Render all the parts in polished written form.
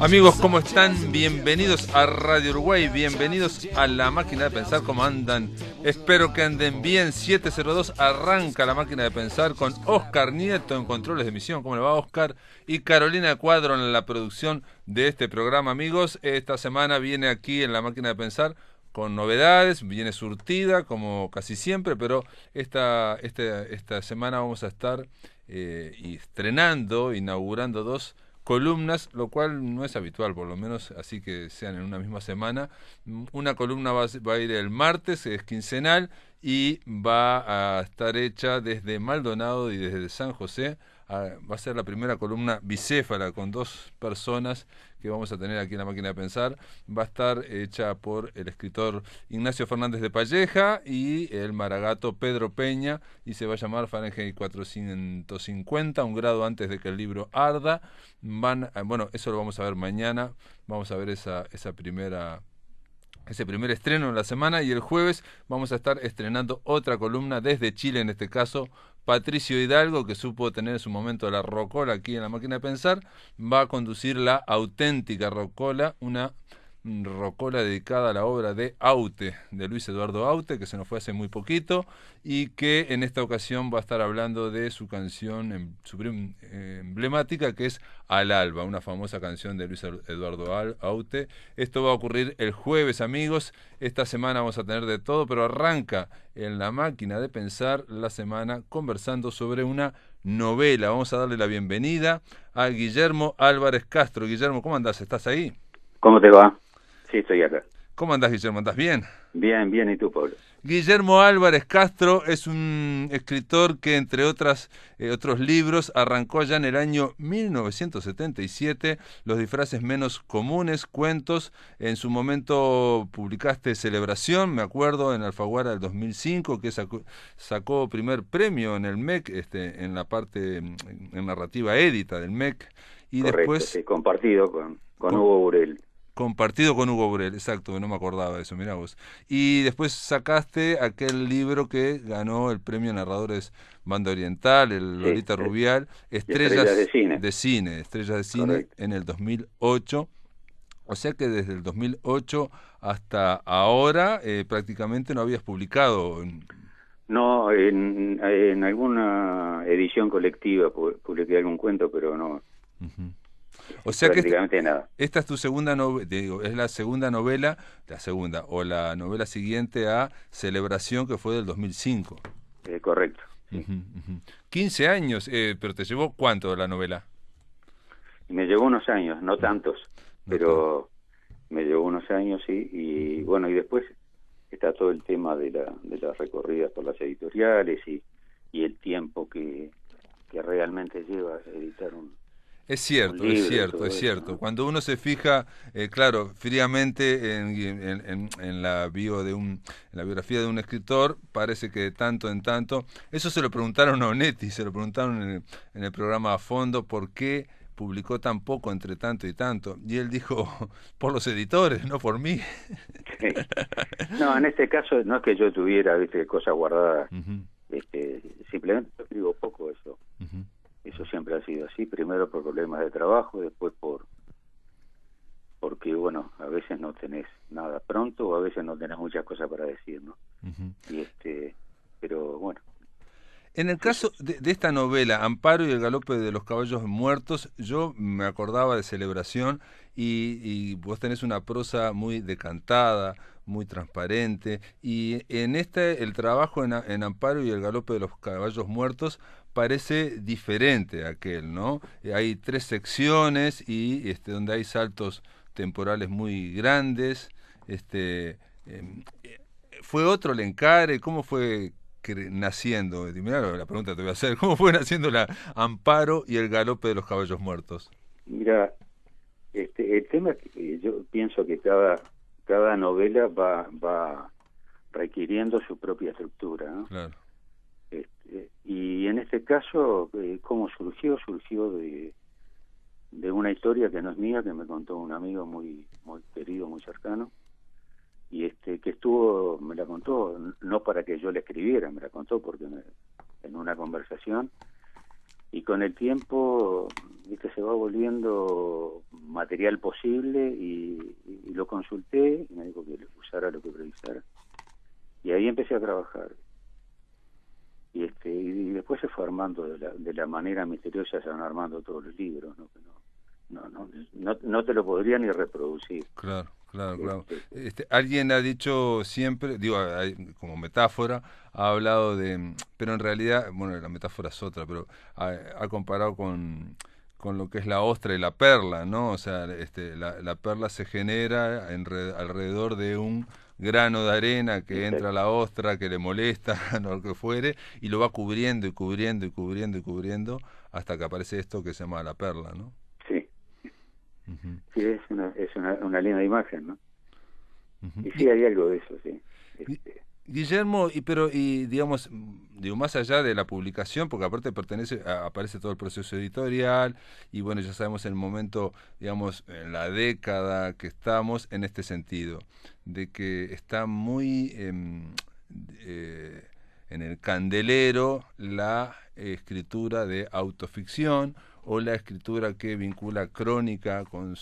Amigos, ¿cómo están? Bienvenidos a Radio Uruguay, bienvenidos a La Máquina de Pensar. ¿Cómo andan? Espero que anden bien. 702 arranca La Máquina de Pensar con Oscar Nieto en controles de emisión. ¿Cómo le va, Oscar? Y Carolina Cuadro en la producción de este programa, amigos. Esta semana viene aquí en La Máquina de Pensar con novedades, viene surtida como casi siempre, pero esta semana vamos a estar estrenando, inaugurando dos columnas, lo cual no es habitual, por lo menos así que sean en una misma semana. Una columna va a ir el martes, es quincenal, y va a estar hecha desde Maldonado y desde San José. Va a ser la primera columna bicéfala con dos personas que vamos a tener aquí en La Máquina de Pensar. Va a estar hecha por el escritor Ignacio Fernández de Palleja y el maragato Pedro Peña, y se va a llamar Fahrenheit 450, un grado antes de que el libro arda. Bueno, eso lo vamos a ver mañana. Vamos a ver ese primer estreno en la semana, y el jueves vamos a estar estrenando otra columna desde Chile, en este caso Patricio Hidalgo, que supo tener en su momento la rocola aquí en La Máquina de Pensar. Va a conducir La Auténtica Rocola, una rocola dedicada a la obra de Aute, de Luis Eduardo Aute, que se nos fue hace muy poquito, y que en esta ocasión va a estar hablando de su canción emblemática, que es Al Alba, una famosa canción de Luis Eduardo Aute. Esto va a ocurrir el jueves, amigos. Esta semana vamos a tener de todo, pero arranca en La Máquina de Pensar la semana conversando sobre una novela. Vamos a darle la bienvenida a Guillermo Álvarez Castro. Guillermo, ¿cómo andás? ¿Estás ahí? ¿Cómo te va? Sí, estoy acá. ¿Cómo andás, Guillermo? ¿Andás bien? Bien, bien. ¿Y tú, Pablo? Guillermo Álvarez Castro es un escritor que, entre otros libros, arrancó allá en el año 1977, Los disfraces menos comunes, cuentos. En su momento publicaste Celebración, me acuerdo, en Alfaguara del 2005, que sacó primer premio en el MEC, en la parte en narrativa édita del MEC. Y correcto, después sí, compartido con Hugo Burel. Compartido con Hugo Burel, exacto, no me acordaba de eso, mirá vos. Y después sacaste aquel libro que ganó el premio Narradores Banda Oriental, el Sí, Lolita Rubial, Estrellas de Cine. Estrellas de Cine, Correcto. en el 2008. O sea que desde el 2008 hasta ahora prácticamente no habías publicado. No, en alguna edición colectiva publiqué algún cuento, pero no. Uh-huh. O sea que prácticamente nada. Esta es tu segunda novela, es la segunda novela, o la novela siguiente a Celebración, que fue del 2005. Correcto. Sí. 15 años, pero ¿te llevó cuánto la novela? Me llevó unos años, no tantos, pero me llevó unos años, sí. Y bueno, y después está todo el tema de las recorridas por las editoriales y el tiempo que realmente lleva a editar un Es cierto, libro, es cierto. ¿No? Cuando uno se fija, claro, fríamente en la biografía de un escritor, parece que de tanto en tanto. Eso se lo preguntaron a Onetti, se lo preguntaron en el programa A Fondo, ¿por qué publicó tan poco entre tanto y tanto? Y él dijo, por los editores, no por mí. Sí. No, en este caso no es que yo tuviera, cosas guardadas. Simplemente escribo poco, eso. Eso siempre ha sido así, primero por problemas de trabajo, después porque, bueno, a veces no tenés nada pronto o a veces no tenés muchas cosas para decir, ¿no? Y pero bueno. En el caso de esta novela, Amparo y el galope de los caballos muertos, yo me acordaba de Celebración, y vos tenés una prosa muy decantada, muy transparente, y en el trabajo en Amparo y el galope de los caballos muertos parece diferente a aquel, ¿no? Hay 3 secciones y donde hay saltos temporales muy grandes. ¿Fue otro el encare? ¿Cómo fue naciendo? Mirá la pregunta que te voy a hacer. ¿Cómo fue naciendo la Amparo y el galope de los caballos muertos? Mira, el tema es que yo pienso que cada novela va requiriendo su propia estructura, ¿no? Claro. Y en este caso, ¿cómo surgió? Surgió de una historia que no es mía, que me contó un amigo muy muy querido, muy cercano, y que me la contó no para que yo la escribiera, me la contó porque en una conversación, y con el tiempo, viste, se va volviendo material posible y lo consulté y me dijo que le usara lo que precisara. Y ahí empecé a trabajar. Y después se fue armando de la manera misteriosa, se van armando todos los libros, ¿no? No te lo podría ni reproducir. Claro, claro, claro. Alguien ha dicho siempre, digo, como metáfora, ha hablado de, pero en realidad, bueno, la metáfora es otra, pero ha comparado con lo que es la ostra y la perla, ¿no? O sea, la perla se genera alrededor de un grano de arena que entra a la ostra, que le molesta, no lo que fuere, y lo va cubriendo y cubriendo y cubriendo y cubriendo hasta que aparece esto que se llama la perla, ¿no? Sí. Uh-huh. Sí, es una linda imagen, ¿no? Uh-huh. Y sí, hay algo de eso, sí. Guillermo, digamos, digo, más allá de la publicación, porque aparte aparece todo el proceso editorial, y bueno, ya sabemos el momento, digamos, en la década que estamos en este sentido, de que está muy en el candelero la escritura de autoficción, o la escritura que vincula crónica con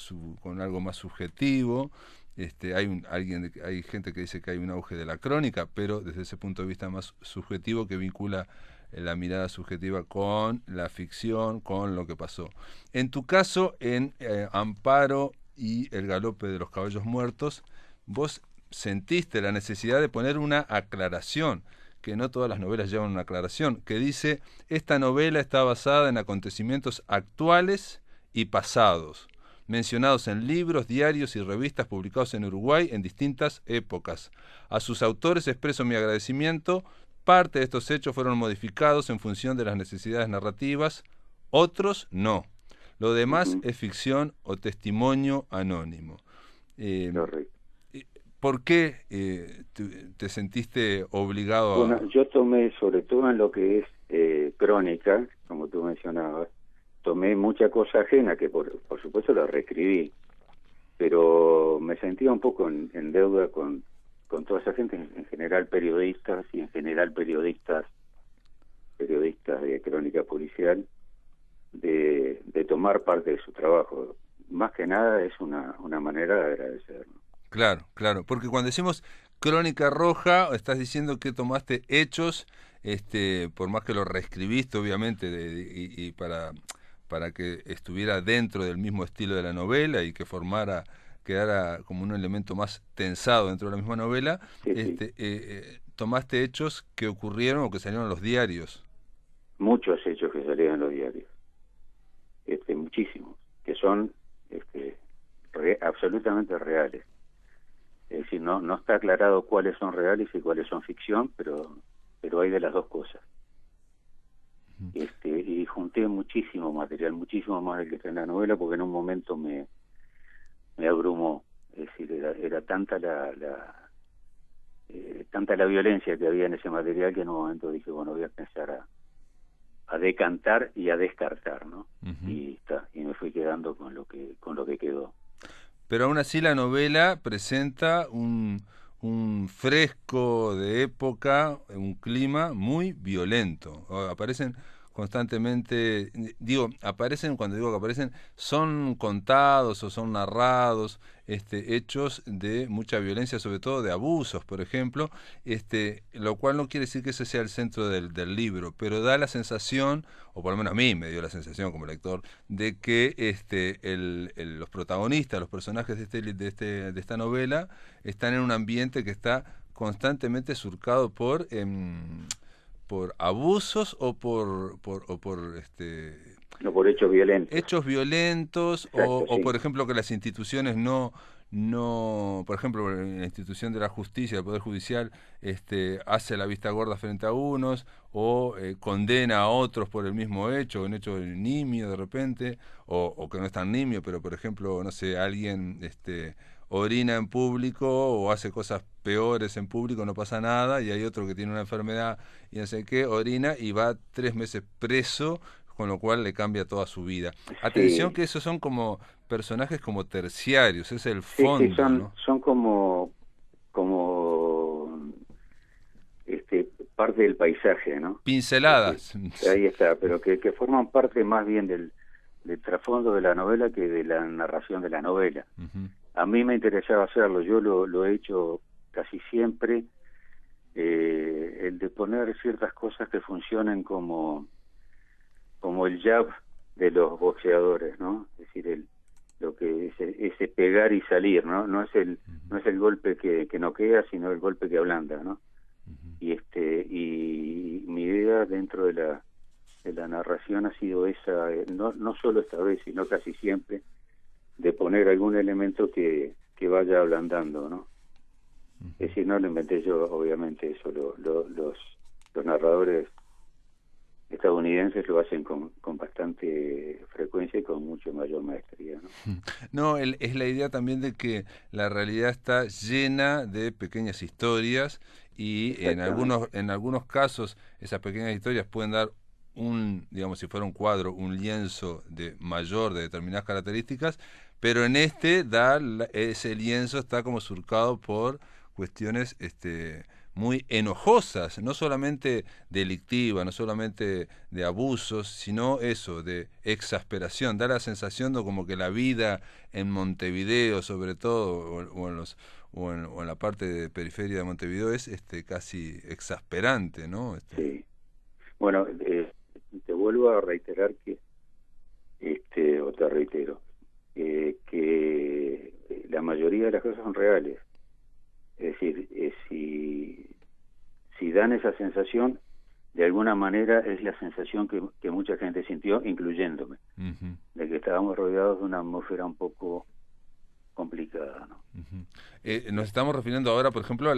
algo más subjetivo. Hay gente que dice que hay un auge de la crónica, pero desde ese punto de vista más subjetivo, que vincula la mirada subjetiva con la ficción, con lo que pasó. En tu caso, en Amparo y El galope de los caballos muertos, vos sentiste la necesidad de poner una aclaración, que no todas las novelas llevan una aclaración, que dice: esta novela está basada en acontecimientos actuales y pasados, mencionados en libros, diarios y revistas publicados en Uruguay en distintas épocas. A sus autores expreso mi agradecimiento. Parte de estos hechos fueron modificados en función de las necesidades narrativas, otros no. Lo demás es ficción o testimonio anónimo. ¿Por qué te sentiste obligado a...? Bueno, yo tomé, sobre todo en lo que es crónica, como tú mencionabas, tomé mucha cosa ajena, que por supuesto la reescribí, pero me sentía un poco en deuda con toda esa gente, en general periodistas, y en general periodistas de crónica policial, de tomar parte de su trabajo. Más que nada es una manera de agradecer, ¿no? Claro, claro, porque cuando decimos crónica roja, estás diciendo que tomaste hechos, por más que lo reescribiste, obviamente, y para que estuviera dentro del mismo estilo de la novela y que quedara como un elemento más tensado dentro de la misma novela, Sí. tomaste hechos que ocurrieron o que salieron en los diarios. Muchos hechos que salieron en los diarios, muchísimos, que son absolutamente reales. Es decir, no está aclarado cuáles son reales y cuáles son ficción, pero hay de las dos cosas. Y junté muchísimo material, muchísimo más del que está en la novela, porque en un momento me abrumó. Es decir, era tanta tanta la violencia que había en ese material, que en un momento dije, bueno, voy a empezar a decantar y a descartar, ¿no? Uh-huh. Y me fui quedando con lo que quedó. Pero aún así la novela presenta un fresco de época, un clima muy violento. Aparecen constantemente, cuando digo que aparecen, son contados o son narrados hechos de mucha violencia, sobre todo de abusos, por ejemplo, lo cual no quiere decir que ese sea el centro del libro, pero da la sensación, o por lo menos a mí me dio la sensación como lector, de que los protagonistas, los personajes de esta novela, están en un ambiente que está constantemente surcado por abusos o por no, por hechos violentos. Hechos violentos. Exacto, o por ejemplo, que las instituciones no, por ejemplo, la institución de la justicia, el Poder Judicial, hace la vista gorda frente a unos, o condena a otros por el mismo hecho, un hecho nimio de repente, o que no es tan nimio, pero por ejemplo, no sé, alguien orina en público o hace cosas peores en público, no pasa nada, y hay otro que tiene una enfermedad y no sé qué, orina y va 3 meses preso, con lo cual le cambia toda su vida. Atención, sí, que esos son como personajes como terciarios, es el fondo. Sí, ¿no? son como parte del paisaje, ¿no? Pinceladas. Ahí está, pero que forman parte más bien del trasfondo de la novela que de la narración de la novela. Ujú. A mí me interesaba hacerlo, yo lo he hecho casi siempre, el de poner ciertas cosas que funcionen como el jab de los boxeadores, ¿no? Es decir, lo que ese pegar y salir, ¿no? No es el golpe que noquea, sino el golpe que ablanda, ¿no? Y mi idea dentro de la narración ha sido esa, no solo esta vez, sino casi siempre, de poner algún elemento que vaya ablandando, ¿no? Es decir, no lo inventé yo, obviamente, eso los narradores estadounidenses lo hacen con bastante frecuencia y con mucho mayor maestría, ¿no? No, es la idea también de que la realidad está llena de pequeñas historias y Exactamente. en algunos casos esas pequeñas historias pueden dar digamos, si fuera un cuadro, un lienzo de mayor de determinadas características, pero en ese lienzo está como surcado por cuestiones muy enojosas, no solamente delictivas, no solamente de abusos, sino eso, de exasperación. Da la sensación de como que la vida en Montevideo, sobre todo, o en la parte de periferia de Montevideo, es casi exasperante, ¿no? Sí. Bueno, te vuelvo a reiterar o te reitero, que la mayoría de las cosas son reales. Es decir, si dan esa sensación, de alguna manera es la sensación que mucha gente sintió, incluyéndome, Ujú, de que estábamos rodeados de una atmósfera un poco complicada, ¿no? ujú. Nos estamos refiriendo ahora, por ejemplo, a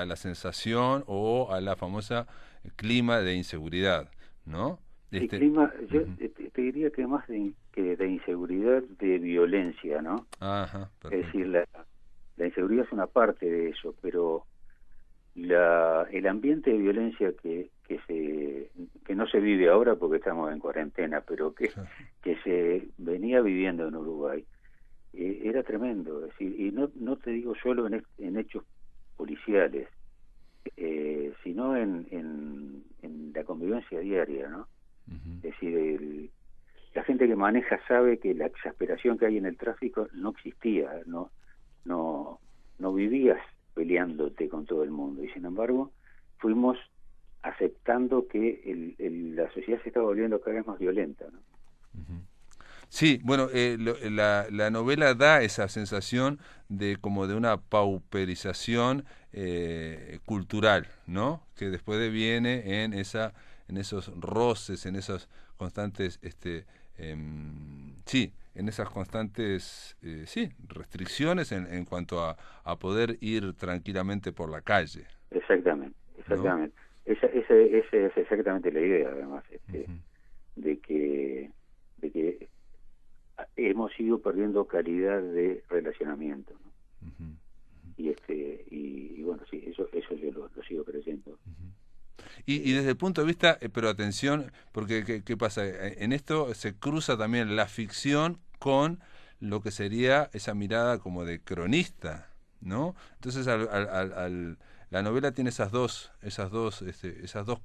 la sensación o a la famosa clima de inseguridad, ¿no? El clima, yo Ujú. te diría que más que de inseguridad, de violencia, ¿no? Ajá, Es decir, perfecto. la inseguridad es una parte de eso, pero el ambiente de violencia que no se vive ahora porque estamos en cuarentena, pero que se venía viviendo en Uruguay, era tremendo. Es decir, y no te digo solo en hechos policiales, sino en la convivencia diaria, ¿no? Ujú. Es decir, la gente que maneja sabe que la exasperación que hay en el tráfico no existía, no, no vivías peleándote con todo el mundo, y sin embargo fuimos aceptando que la sociedad se estaba volviendo cada vez más violenta, ¿no? Ujú. Sí, bueno, la novela da esa sensación de como de una pauperización cultural, ¿no? Que después viene en esos roces, en esos constantes, sí, en esas constantes, sí, restricciones en cuanto a poder ir tranquilamente por la calle, Exactamente, ¿no? exactamente. Esa es exactamente la idea, además, Ujú, de que de que hemos ido perdiendo calidad de relacionamiento, ¿no? ujú. Y bueno, sí, eso yo lo sigo creyendo. Y Eh, desde el punto de vista, pero atención, porque ¿qué pasa? En esto se cruza también la ficción con lo que sería esa mirada como de cronista, ¿no? Entonces la novela tiene esas dos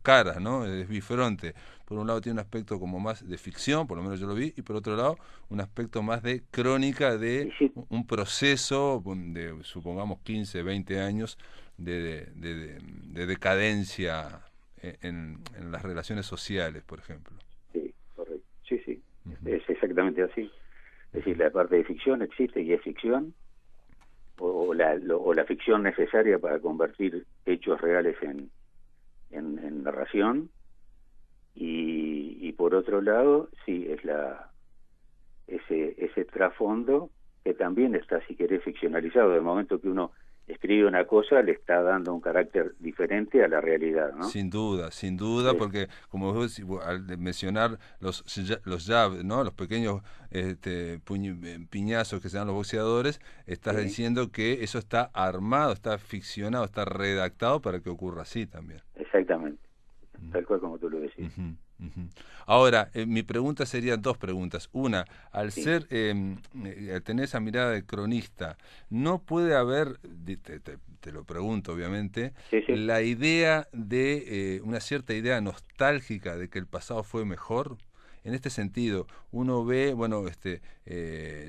caras, ¿no? Es bifronte. Por un lado tiene un aspecto como más de ficción, por lo menos yo lo vi, y por otro lado un aspecto más de crónica de y sí, un proceso de, supongamos, 15, 20 años de decadencia en las relaciones sociales, por ejemplo. sí, correcto. Sí, sí, Ujú, es exactamente así. Es ujú, decir, la parte de ficción existe y es ficción, o la ficción necesaria para convertir hechos reales en narración, y por otro lado, sí, es ese trasfondo que también está, si querés, ficcionalizado. Del momento que uno escribe una cosa, le está dando un carácter diferente a la realidad, ¿no? sin duda, Es, porque como vos al mencionar los jabs, ¿no? Los pequeños piñazos que se dan los boxeadores, estás sí, diciendo que eso está armado, está ficcionado, está redactado para que ocurra así también. exactamente, tal cual como tú lo decís. Ujú, ujú. Ahora, mi pregunta serían dos preguntas. Una, Sí. al tener esa mirada de cronista, ¿no puede haber, te lo pregunto obviamente, Sí, sí. la idea de, una cierta idea nostálgica de que el pasado fue mejor. En este sentido, uno ve, bueno,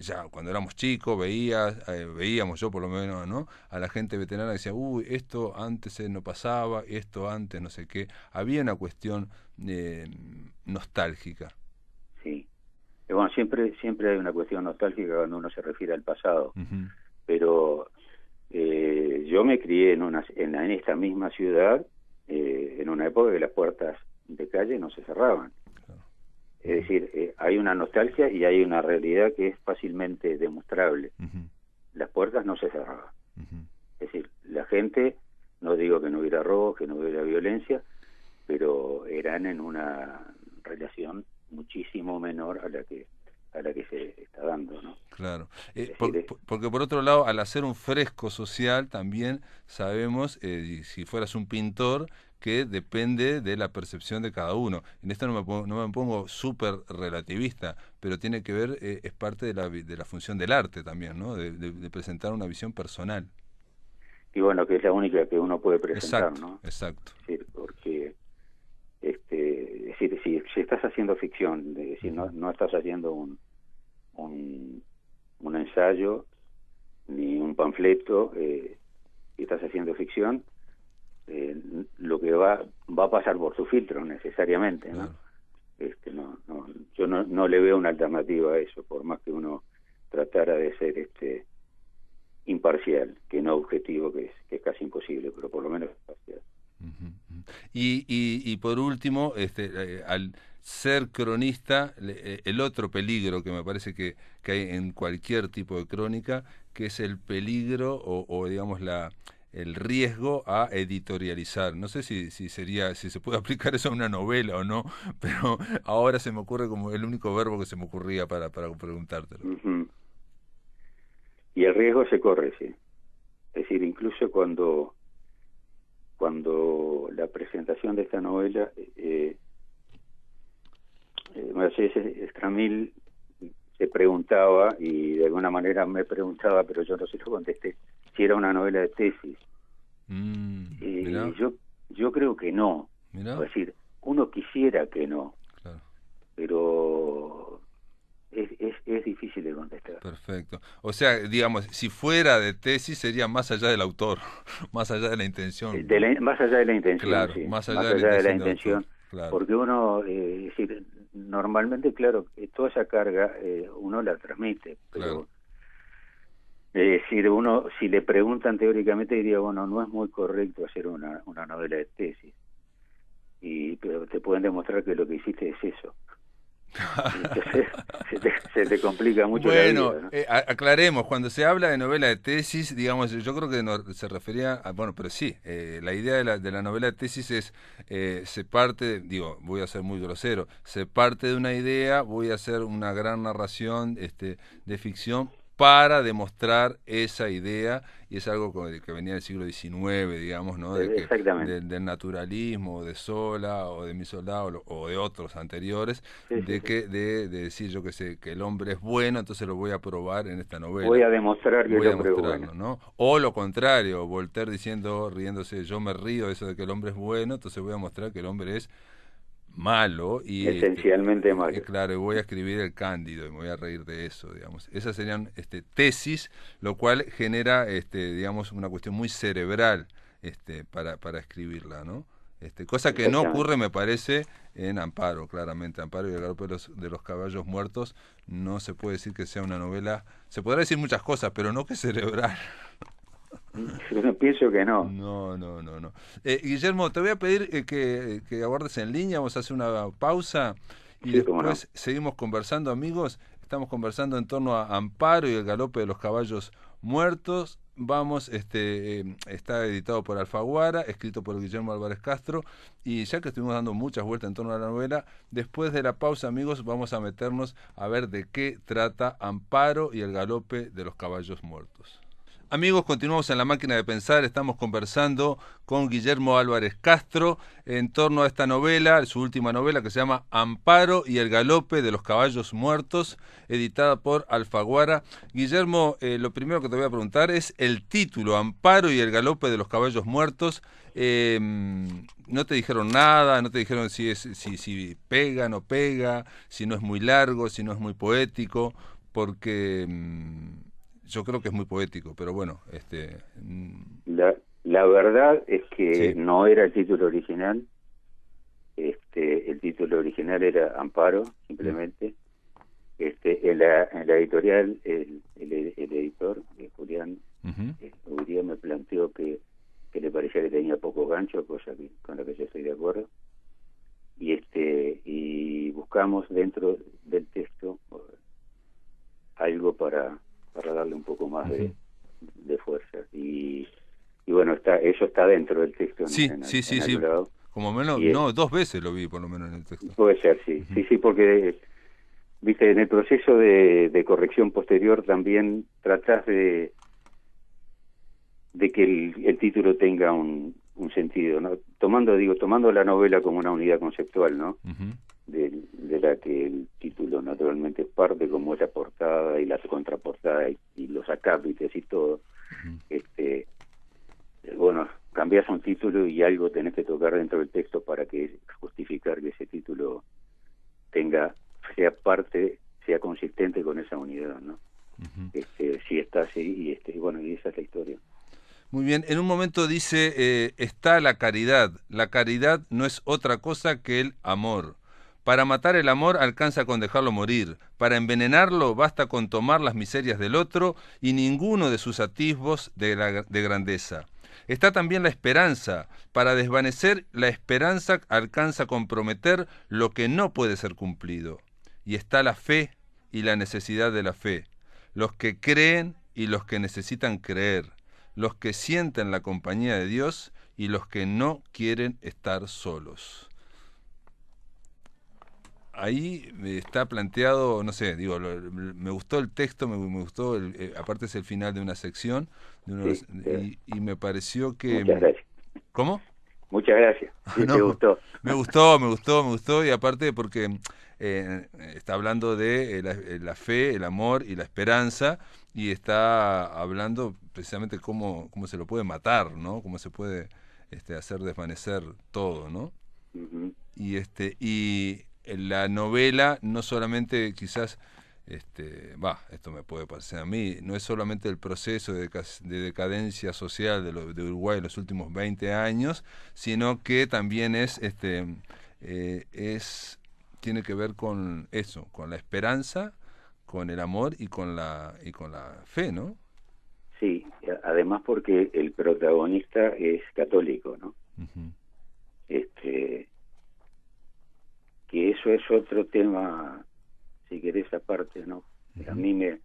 ya cuando éramos chicos, veíamos yo por lo menos, ¿no? A la gente veterana que decía, uy, esto antes no pasaba, esto antes no sé qué. Había una cuestión nostálgica. Sí. Y bueno, siempre hay una cuestión nostálgica cuando uno se refiere al pasado, Ujú. pero yo me crié en esta misma ciudad, en una época que las puertas de calle no se cerraban. Claro. Es decir, hay una nostalgia y hay una realidad que es fácilmente demostrable. Ujú. Las puertas no se cerraban. Ujú. Es decir, la gente, no digo que no hubiera robo, que no hubiera violencia, pero eran en una relación muchísimo menor a la que se está dando, ¿no? Claro, Es decir, porque por otro lado, al hacer un fresco social, también sabemos, y si fueras un pintor, que depende de la percepción de cada uno. En esto no me pongo súper relativista, pero tiene que ver, es parte de la función del arte también, ¿no? De presentar una visión personal. y bueno, que es la única que uno puede presentar, Exacto, ¿no? exacto. Es decir, porque es decir, si estás haciendo ficción, es decir, no estás haciendo un ensayo ni un panfleto, si estás haciendo ficción, lo que va a pasar por su filtro necesariamente, ¿no? Claro. Yo no le veo una alternativa a eso, por más que uno tratara de ser imparcial, que no objetivo, que es casi imposible, pero por lo menos imparcial. Ujú, ujú. Y por último, al ser cronista, el otro peligro que me parece que hay en cualquier tipo de crónica, que es el peligro o digamos el riesgo a editorializar. No sé si se puede aplicar eso a una novela o no, pero ahora se me ocurre como el único verbo que se me ocurría para preguntártelo. Ujú. Y el riesgo se corre, sí. Es decir, incluso cuando la presentación de esta novela, Mercedes Estramil se preguntaba, y de alguna manera me preguntaba, pero yo no se lo contesté, si era una novela de tesis. Mirá, Yo creo que no. Es mirá. decir, uno quisiera que no, Claro. pero es difícil de contestar. Perfecto. O sea, digamos, si fuera de tesis sería más allá del autor, más allá de la intención. Más allá de la intención, Claro, sí, más allá más de la allá de la intención del autor. intención, Claro, porque uno, es decir, normalmente, claro, toda esa carga uno la transmite, claro. pero uno, si le preguntan teóricamente, diría, bueno, no es muy correcto hacer una novela de tesis, pero te pueden demostrar que lo que hiciste es eso. Entonces se te complica mucho la Bueno, vida, ¿no? aclaremos, cuando se habla de novela de tesis, digamos, yo creo que se refería a, bueno, pero sí, la idea de la novela de tesis es, se parte, digo, voy a ser muy grosero, se parte de una idea, voy a hacer una gran narración de ficción para demostrar esa idea, y es algo que venía del siglo XIX, digamos, ¿no? Exactamente. Del naturalismo, de Sola, o de Misola, o de otros anteriores, Sí, sí, sí. de decir, yo que sé, que el hombre es bueno, entonces lo voy a probar en esta Voy novela. a demostrar que el Voy a hombre es bueno. demostrarlo, ¿no? O lo contrario, Voltaire diciendo, riéndose, yo me río de eso de que el hombre es bueno, entonces voy a mostrar que el hombre es malo y Esencialmente malo. claro, y voy a escribir el Cándido y me voy a reír de eso, digamos. Esas serían tesis, lo cual genera digamos una cuestión muy cerebral para escribirla, ¿no? Cosa que no Exactamente. ocurre, me parece, en Amparo, claramente. Amparo y el galope de los caballos muertos no se puede decir que sea una novela, se podrá decir muchas cosas, pero no que cerebral. Yo pienso que no. No, no, no, no. Guillermo, te voy a pedir que aguardes en línea, vamos a hacer una pausa y Sí, cómo no. después seguimos conversando, amigos. Estamos conversando en torno a Amparo y el galope de los caballos muertos. Vamos, está editado por Alfaguara, escrito por Guillermo Álvarez Castro, y ya que estuvimos dando muchas vueltas en torno a la novela, después de la pausa, amigos, vamos a meternos a ver de qué trata Amparo y el galope de los caballos muertos. Amigos, continuamos en La Máquina de Pensar. Estamos conversando con Guillermo Álvarez Castro en torno a esta novela, su última novela, que se llama Amparo y el galope de los caballos muertos, editada por Alfaguara. Guillermo, lo primero que te voy a preguntar es el título, Amparo y el galope de los caballos muertos. No te dijeron nada, no te dijeron si pega, no pega, si no es muy largo, si no es muy poético, porque yo creo que es muy poético, pero bueno, La verdad es que sí. no era el título original. El título original era Amparo, simplemente. En la editorial, el editor, Julián Uribe, me planteó que le parecía que tenía poco gancho, cosa con la que yo estoy de acuerdo. Y buscamos dentro del texto algo para darle un poco más de fuerza. Y bueno, eso está dentro del texto Sí, en sí. algún lado. Como menos, Y no, 2 veces lo vi por lo menos en el texto. puede ser, sí. Sí, porque, viste, en el proceso de corrección posterior también tratás de que el título tenga un sentido, ¿no? Tomando la novela como una unidad conceptual, ¿no? De la que el título naturalmente es parte, como es la portada y la contraportada y los acápites y todo. Bueno, cambias un título y algo tenés que tocar dentro del texto para que justificar que ese título sea consistente con esa unidad, ¿no? Si está así, bueno, y esa es la historia. Muy bien, en un momento dice, está la caridad no es otra cosa que el amor. Para matar el amor alcanza con dejarlo morir, para envenenarlo basta con tomar las miserias del otro y ninguno de sus atisbos de grandeza. Está también la esperanza, para desvanecer la esperanza alcanza con prometer lo que no puede ser cumplido. Y está la fe y la necesidad de la fe, los que creen y los que necesitan creer, los que sienten la compañía de Dios y los que no quieren estar solos. Ahí está planteado, no sé, digo, me gustó el texto, me gustó, aparte es el final de una sección, y me pareció que... Muchas gracias. ¿Cómo? Muchas gracias. Sí, No, te gustó. me gustó, y aparte porque está hablando de la fe, el amor y la esperanza, y está hablando precisamente cómo se lo puede matar, ¿no? Cómo se puede hacer desvanecer todo, ¿no? Y la novela no solamente quizás, esto me puede parecer a mí, no es solamente el proceso de decadencia social de Uruguay en los últimos 20 años, sino que también tiene que ver con eso, con la esperanza, con el amor y con la fe, ¿no? Sí, además porque el protagonista es católico, ¿no? Que eso es otro tema, si querés, aparte, ¿no? A mí me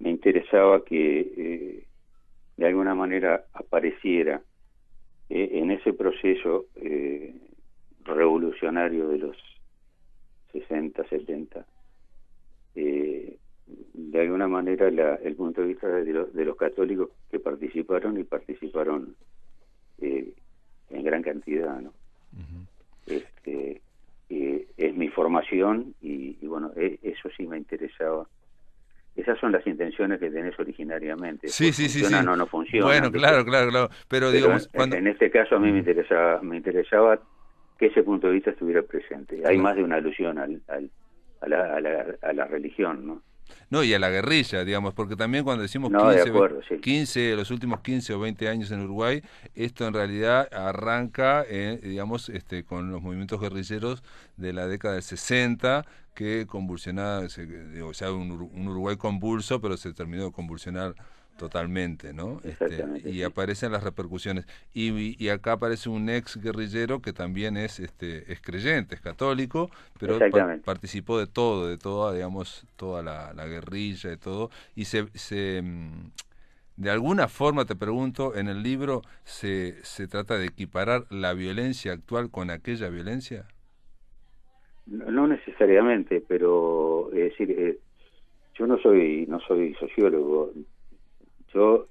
interesaba que de alguna manera apareciera en ese proceso revolucionario de los 60, 70, de alguna manera el punto de vista de los católicos que participaron en gran cantidad, ¿no? Es mi formación y bueno, eso sí me interesaba. Esas son las intenciones que tenés originariamente. Sí. ¿Funcionan o no funcionan? Bueno, claro. Pero digamos, en este caso a mí me interesaba que ese punto de vista estuviera presente. Hay más de una alusión a la religión, ¿no? No, y a la guerrilla, digamos, porque también cuando decimos No, 15, de acuerdo, sí. 15, los últimos 15 o 20 años en Uruguay, esto en realidad arranca, digamos, con los movimientos guerrilleros de la década del 60, que convulsionaba, ya un Uruguay convulso, pero se terminó de convulsionar totalmente, ¿no? Exactamente, Y sí. aparecen las repercusiones. Y acá aparece un ex guerrillero que también es creyente, es católico, pero participó de toda, digamos, toda la guerrilla y todo. Y de alguna forma, te pregunto, en el libro se trata de equiparar la violencia actual con aquella violencia. No necesariamente, pero es decir, yo no soy sociólogo. Yo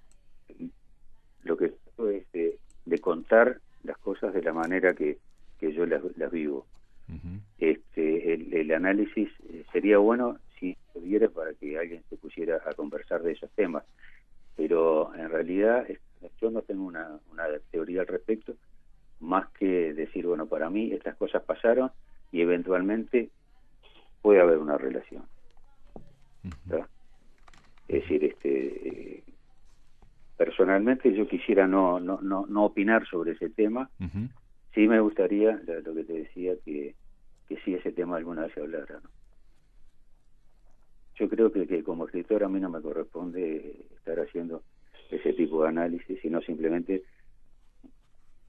lo que trato es de contar las cosas de la manera que yo las vivo. Ujú. El análisis sería bueno si lo diera para que alguien se pusiera a conversar de esos temas, pero en realidad yo no tengo una teoría al respecto, más que decir, bueno, para mí estas cosas pasaron y eventualmente puede haber una relación, ¿verdad? Es decir, personalmente yo quisiera no opinar sobre ese tema. Ujú. Sí me gustaría, lo que te decía, que sí ese tema alguna vez se hablara, ¿no? Yo creo que como escritor a mí no me corresponde estar haciendo ese tipo de análisis, sino simplemente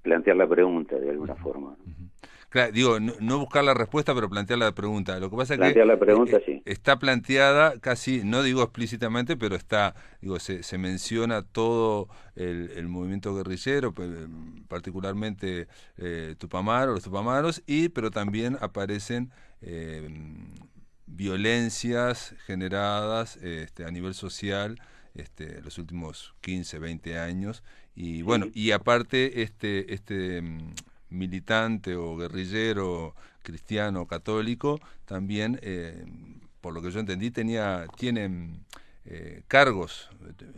plantear la pregunta de alguna forma, ¿no? Ujú. Claro, digo, no buscar la respuesta, pero plantear la pregunta. Lo que pasa es que Plantear la pregunta, sí. está planteada casi, no digo explícitamente, pero está, digo, se menciona todo el movimiento guerrillero, particularmente Tupamaro, los Tupamaros, pero también aparecen violencias generadas a nivel social los últimos 15, 20 años. Y bueno, Sí. y aparte militante o guerrillero cristiano católico también, por lo que yo entendí, tiene cargos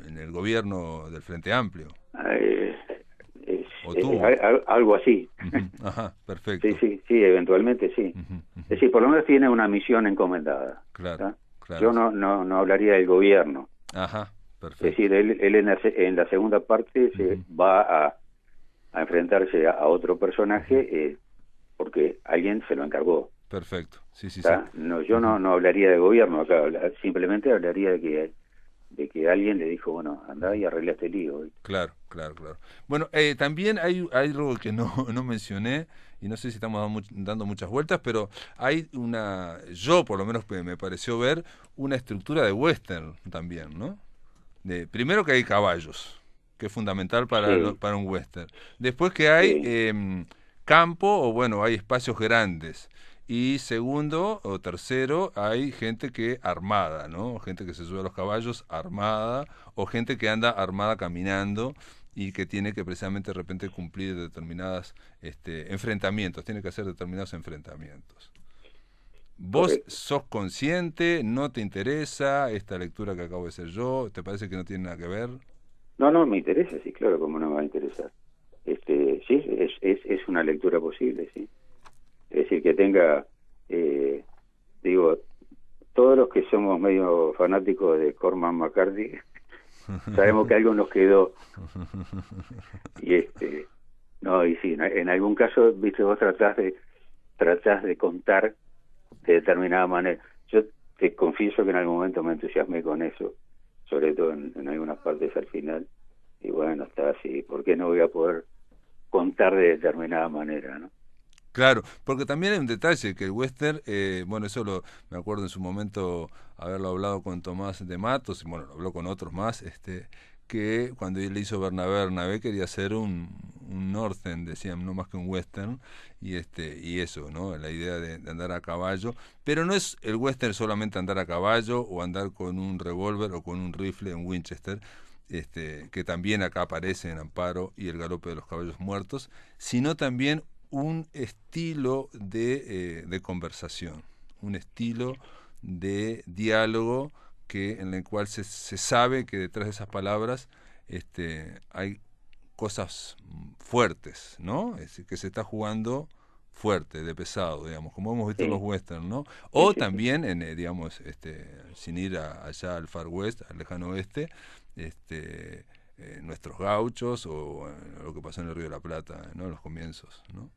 en el gobierno del Frente Amplio. Eh, ¿O tuvo? Algo así. Ujú. Ajá, Sí, perfecto. sí, eventualmente sí. Ujú, Es ujú. decir, por lo menos tiene una misión encomendada, Claro, ¿tá? claro. Yo no hablaría del gobierno. Ajá, Es decir, perfecto. él en la segunda parte se Ujú. va a enfrentarse a otro personaje porque alguien se lo encargó, Perfecto, sí, sí, sí. ¿tá? No, yo Ujú. no hablaría de gobierno acá, simplemente hablaría de que alguien le dijo, bueno, andá y arregla este lío. Claro, claro, claro. Bueno, también hay algo que no mencioné y no sé si estamos dando muchas vueltas, pero hay yo por lo menos me pareció ver una estructura de western también, ¿no? Primero que hay caballos, que es fundamental Sí, para un western. Después que hay sí, campo, o bueno, hay espacios grandes. Y segundo o tercero, hay gente que armada, ¿no? Gente que se sube a los caballos armada, o gente que anda armada caminando y que tiene que precisamente de repente cumplir determinadas enfrentamientos, tiene que hacer determinados enfrentamientos. ¿Vos correcto. sos consciente? ¿No te interesa esta lectura que acabo de hacer yo? ¿Te parece que no tiene nada que ver? No, me interesa, sí, claro, cómo no me va a interesar. Sí, es una lectura posible, sí. Es decir, que tenga, digo, todos los que somos medio fanáticos de Cormac McCarthy, sabemos que algo nos quedó. Y no, y sí, en algún caso, viste, vos tratás de contar de determinada manera. Yo te confieso que en algún momento me entusiasmé con eso, sobre todo en algunas partes al final. Y bueno, está así, ¿por qué no voy a poder contar de determinada manera, no? Claro, porque también hay un detalle que el western, bueno, me acuerdo en su momento haberlo hablado con Tomás de Matos, y bueno, lo habló con otros más, que cuando él le hizo Bernabé quería hacer un northern, decían, no más que un western, y eso, ¿no? La idea de andar a caballo, pero no es el western solamente andar a caballo o andar con un revólver o con un rifle en Winchester, que también acá aparece en Amparo y el galope de los caballos muertos, sino también un estilo de conversación, un estilo de diálogo en el cual se sabe que detrás de esas palabras hay cosas fuertes, ¿no? Es decir, que se está jugando fuerte, de pesado, digamos, como hemos visto en los Sí, westerns, ¿no? sí, O sí, sí. también, digamos, sin ir allá al Far West, al lejano oeste, nuestros gauchos o lo que pasó en el Río de la Plata, ¿no? En los comienzos, ¿no?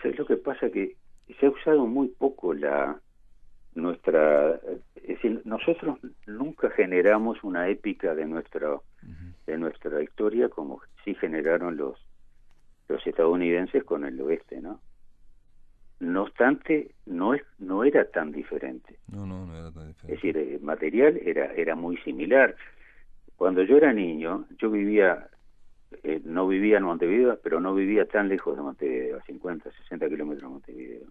¿Sabes lo que pasa? Que se ha usado muy poco nuestra, es decir, nosotros nunca generamos una épica Uh-huh. de nuestra historia como sí generaron los estadounidenses con el oeste, ¿no? No obstante, no era tan diferente. No era tan Es diferente. decir, el material era muy similar. Cuando yo era niño, yo no vivía en Montevideo, pero no vivía tan lejos de Montevideo, a 50, 60 kilómetros de Montevideo.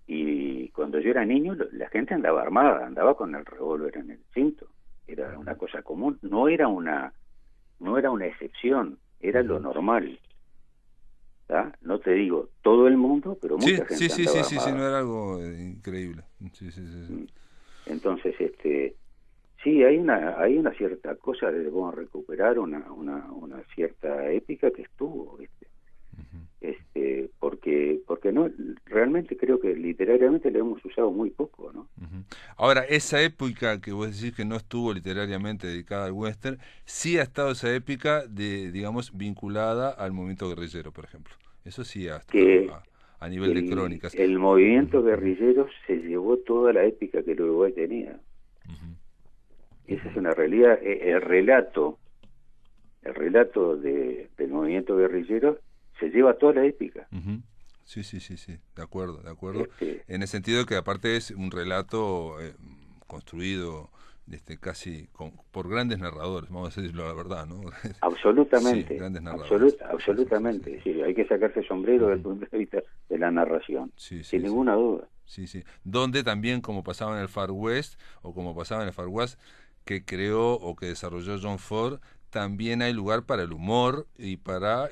Y cuando yo era niño, la gente andaba armada, andaba con el revólver en el cinto. Era una cosa común, no era una excepción, era lo normal. ¿Tá? No te digo todo el mundo, pero Sí, mucha sí, gente sí, sí, andaba sí, sí, no armada. era algo increíble. Sí, sí, sí, sí. Mm. Entonces, sí, hay una cierta cosa, debemos recuperar una cierta épica que estuvo, ¿viste? Porque no, realmente creo que literariamente le hemos usado muy poco, ¿no? Ujú. Ahora, esa época que vos decís que no estuvo literariamente dedicada al western, sí ha estado esa época digamos, vinculada al movimiento guerrillero, por ejemplo. Eso sí ha estado Que a nivel de crónicas. el movimiento guerrillero se llevó toda la épica que el Uruguay tenía. Ujú, Esa es ujú, una realidad. El relato del movimiento guerrillero se lleva toda la épica. ujú. Sí, sí, sí, sí, de acuerdo, de acuerdo. Este, En el sentido que aparte es un relato construido casi por grandes narradores, vamos a decirlo la verdad, ¿no? Sí, absolutamente, grandes narradores. Sí, sí, sí, sí, absolutamente. sí. Sí, hay que sacarse el sombrero desde el Ujú. punto de vista de la narración, Sí, sin sí, sí. ninguna duda. Sí, sí. Donde también, como pasaba en el Far West, o como pasaba en el Far West, que creó o que desarrolló John Ford, también hay lugar para el humor y para,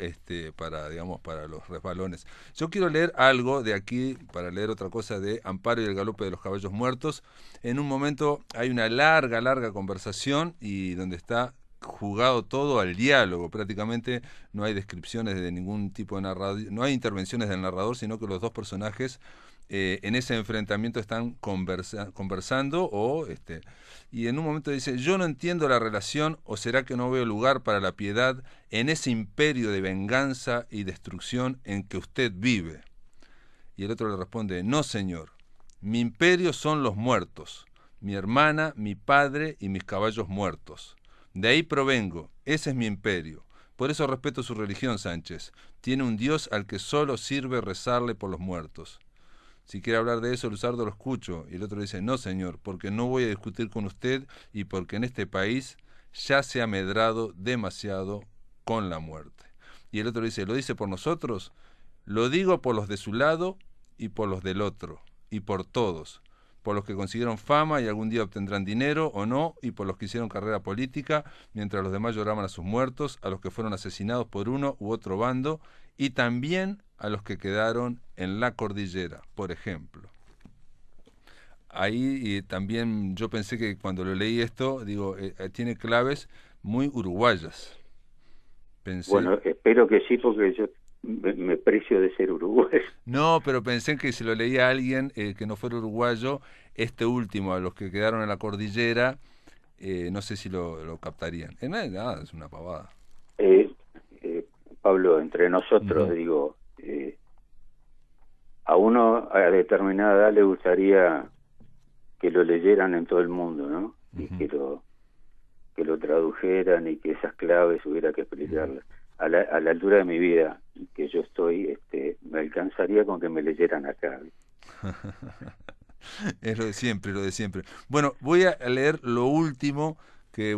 digamos, para los resbalones. Yo quiero leer algo de aquí, para leer otra cosa de Amparo y el galope de los caballos muertos. En un momento hay una larga, larga conversación y donde está jugado todo al diálogo, prácticamente no hay descripciones de ningún tipo de narrador, no hay intervenciones del narrador, sino que los dos personajes en ese enfrentamiento están conversando y en un momento dice, yo no entiendo la relación o será que no veo lugar para la piedad en ese imperio de venganza y destrucción en que usted vive. Y el otro le responde, no señor, mi imperio son los muertos, mi hermana, mi padre y mis caballos muertos. De ahí provengo, ese es mi imperio. Por eso respeto su religión, Sánchez. Tiene un Dios al que solo sirve rezarle por los muertos. Si quiere hablar de eso, Luzardo lo escucho. Y el otro dice, no señor, porque no voy a discutir con usted y porque en este país ya se ha medrado demasiado con la muerte. Y el otro dice, ¿lo dice por nosotros? Lo digo por los de su lado y por los del otro, y por todos, por los que consiguieron fama y algún día obtendrán dinero o no, y por los que hicieron carrera política, mientras los demás lloraban a sus muertos, a los que fueron asesinados por uno u otro bando, y también a los que quedaron en la cordillera, por ejemplo. Ahí también yo pensé que cuando lo leí esto, digo, tiene claves muy uruguayas. Pensé, Bueno, espero que sí, porque yo me precio de ser uruguayo. no, pero pensé que si lo leía alguien que no fuera uruguayo, este último, a los que quedaron en la cordillera, no sé si lo captarían. Nada, es una pavada. Eh, Pablo, entre nosotros, Ujú, digo, a uno a determinada edad le gustaría que lo leyeran en todo el mundo, ¿no? Y ujú, que lo tradujeran y que esas claves hubiera que ujú. explicarlas. A la altura de mi vida que yo estoy, me alcanzaría con que me leyeran acá. Es lo de siempre, lo de siempre. Bueno, voy a leer lo último que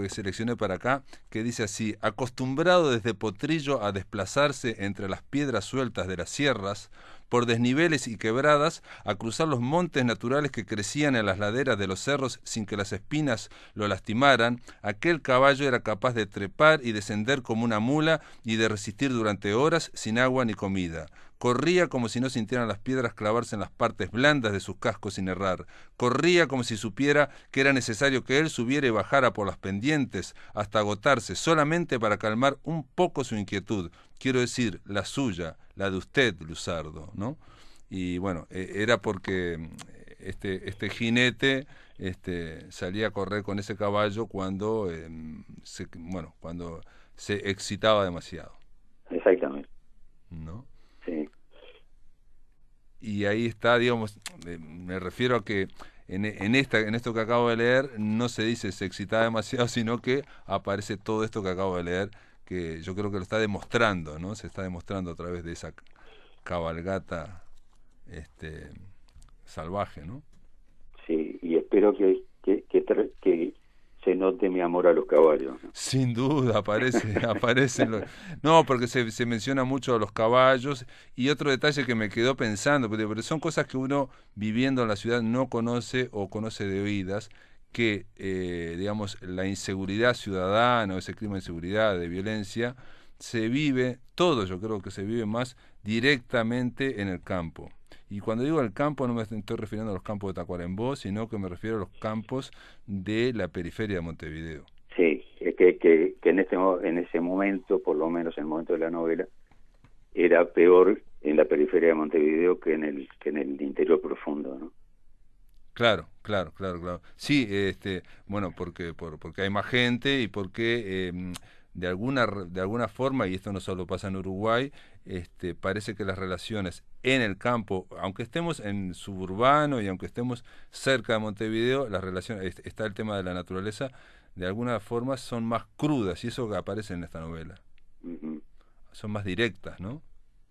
seleccioné para acá, que dice así, acostumbrado desde Potrillo a desplazarse entre las piedras sueltas de las sierras, por desniveles y quebradas, a cruzar los montes naturales que crecían en las laderas de los cerros sin que las espinas lo lastimaran, aquel caballo era capaz de trepar y descender como una mula y de resistir durante horas sin agua ni comida. Corría como si no sintieran las piedras clavarse en las partes blandas de sus cascos sin errar. Corría como si supiera que era necesario que él subiera y bajara por las pendientes hasta agotarse, solamente para calmar un poco su inquietud. Quiero decir, la suya, la de usted, Luzardo, ¿no? Y bueno, era porque este jinete salía a correr con ese caballo cuando se excitaba demasiado, Exactamente, ¿no? sí. Y ahí está, digamos, me refiero a que en esto que acabo de leer no se dice se excita demasiado, sino que aparece todo esto que acabo de leer, que yo creo que lo está demostrando, ¿no? Se está demostrando a través de esa cabalgata este, salvaje, ¿no? Sí, y espero que conté mi amor a los caballos, ¿no? Sin duda, aparecen no, porque se menciona mucho a los caballos, y otro detalle que me quedó pensando, pero son cosas que uno viviendo en la ciudad no conoce o conoce de oídas, que digamos la inseguridad ciudadana, o ese clima de inseguridad, de violencia, se vive, todo yo creo que se vive más directamente en el campo. Y cuando digo el campo no me estoy refiriendo a los campos de Tacuarembó, sino que me refiero a los campos de la periferia de Montevideo. Sí, que en ese momento, por lo menos en el momento de la novela, era peor en la periferia de Montevideo que en el interior profundo, ¿no? Claro. Sí, bueno, porque hay más gente y porque de alguna forma, y esto no solo pasa en Uruguay, parece que las relaciones en el campo, aunque estemos en suburbano y aunque estemos cerca de Montevideo, las relaciones, está el tema de la naturaleza, de alguna forma son más crudas, y eso que aparece en esta novela. Uh-huh. Son más directas, ¿no?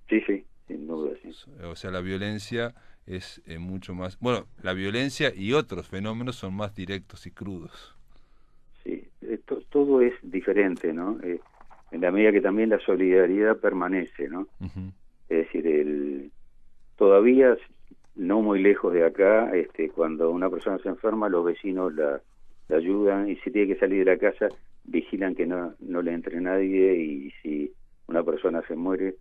Sí, sin duda, sí. O sea, la violencia es mucho más... Bueno, la violencia y otros fenómenos son más directos y crudos. Sí, todo es diferente, ¿no? En la medida que también la solidaridad permanece, ¿no? Uh-huh. Es decir, todavía no muy lejos de acá, cuando una persona se enferma, los vecinos la ayudan, y si tiene que salir de la casa, vigilan que no le entre nadie, y si una persona se muere,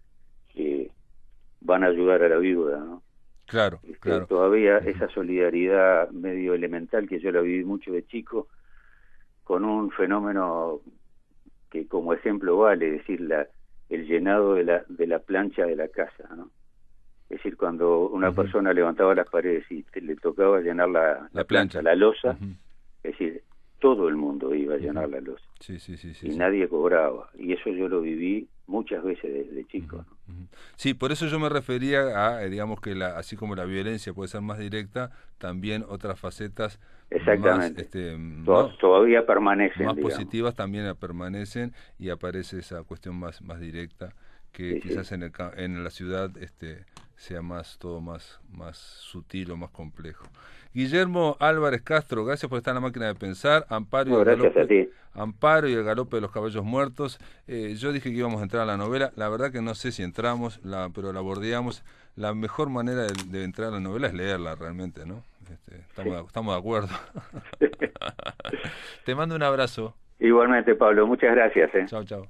van a ayudar a la viuda, ¿no? Claro. Todavía esa solidaridad medio elemental, que yo la viví mucho de chico, con un fenómeno que como ejemplo vale, es decir, el llenado de la plancha de la casa, ¿no? Es decir, cuando una persona levantaba las paredes y le tocaba llenar la plancha, la losa, es decir, todo el mundo iba a llenar la losa. Sí, y nadie cobraba. Y eso yo lo viví muchas veces desde chico, ¿no? Sí, por eso yo me refería a, digamos que así como la violencia puede ser más directa, también otras facetas exactamente más, todavía permanecen, más digamos. positivas también permanecen, y aparece esa cuestión más directa que quizás en la ciudad sea todo más sutil o más complejo. Guillermo Álvarez Castro, gracias por estar en La Máquina de Pensar. Amparo y el galope de los caballos muertos. Yo dije que íbamos a entrar a la novela, la verdad que no sé si entramos, pero la bordeamos. La mejor manera de entrar a la novela es leerla realmente, ¿no? Estamos de acuerdo. Te mando un abrazo. Igualmente, Pablo, muchas gracias. Chao. Chao.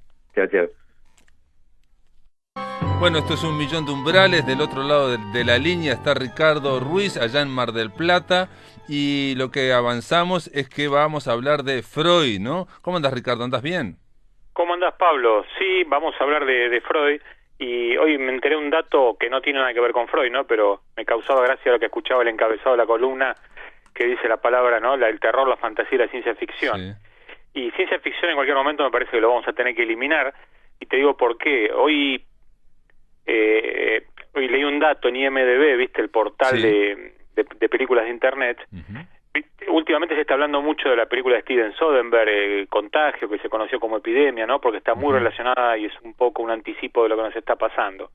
Bueno, esto es Un Millón de Umbrales. Del otro lado de la línea está Ricardo Ruiz, allá en Mar del Plata, y lo que avanzamos es que vamos a hablar de Freud, ¿no? ¿Cómo andás, Ricardo? ¿Andás bien? ¿Cómo andás, Pablo? Sí, vamos a hablar de Freud, y hoy me enteré un dato que no tiene nada que ver con Freud, ¿no? Pero me causaba gracia lo que escuchaba el encabezado de la columna, que dice la palabra, ¿no? El terror, la fantasía y la ciencia ficción. Sí. Y ciencia ficción en cualquier momento me parece que lo vamos a tener que eliminar, y te digo por qué. Hoy leí un dato en IMDb, ¿viste? El portal de películas de internet. Últimamente se está hablando mucho de la película de Steven Soderbergh, El Contagio, que se conoció como Epidemia, ¿no? Porque está muy relacionada y es un poco un anticipo de lo que nos está pasando.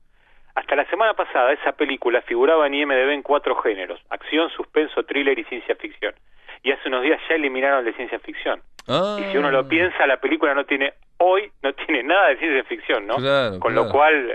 Hasta la semana pasada esa película figuraba en IMDb en 4 géneros: acción, suspenso, thriller y ciencia ficción. Y hace unos días ya eliminaron el de ciencia ficción. Y si uno lo piensa, la película no tiene nada de ciencia ficción, ¿no? Con lo cual